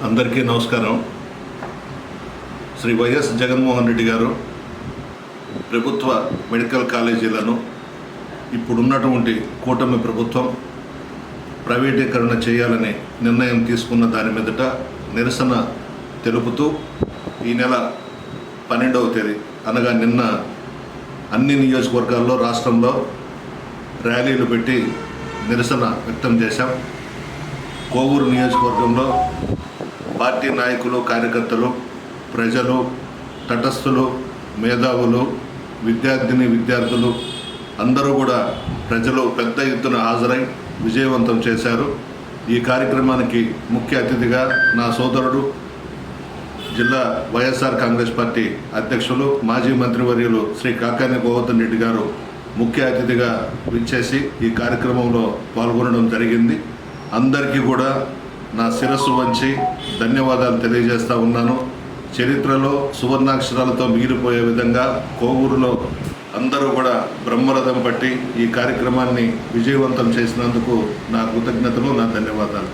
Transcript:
అందరికీ నమస్కారం. శ్రీ వైఎస్ జగన్మోహన్ రెడ్డి గారు ప్రభుత్వ మెడికల్ కాలేజీలను ఇప్పుడున్నటువంటి కూటమి ప్రభుత్వం ప్రైవేటీకరణ చేయాలని నిర్ణయం తీసుకున్న దాని మీదట నిరసన తెలుపుతూ ఈ నెల 12వ తేదీ అనగా నిన్న అన్ని నియోజకవర్గాల్లో రాష్ట్రంలో ర్యాలీలు పెట్టి నిరసన వ్యక్తం చేశాం. కోవూరు నియోజకవర్గంలో పార్టీ నాయకులు, కార్యకర్తలు, ప్రజలు, తటస్థులు, మేధావులు, విద్యార్థులు అందరూ కూడా ప్రజలు పెద్ద ఎత్తున హాజరై విజయవంతం చేశారు. ఈ కార్యక్రమానికి ముఖ్య అతిథిగా నా సోదరుడు జిల్లా వైఎస్ఆర్ కాంగ్రెస్ పార్టీ అధ్యక్షులు మాజీ మంత్రివర్యులు శ్రీ కాకాని గోవర్ధన్ రెడ్డి గారు ముఖ్య అతిథిగా విచ్చేసి ఈ కార్యక్రమంలో పాల్గొనడం జరిగింది. అందరికీ కూడా నా శిరస్సు వంచి ధన్యవాదాలు తెలియజేస్తూ ఉన్నాను. చరిత్రలో సువర్ణాక్షరాలతో మిగిలిపోయే విధంగా కోవూరులో అందరూ కూడా బ్రహ్మరథం పట్టి ఈ కార్యక్రమాన్ని విజయవంతం చేసినందుకు నా కృతజ్ఞతలు, నా ధన్యవాదాలు.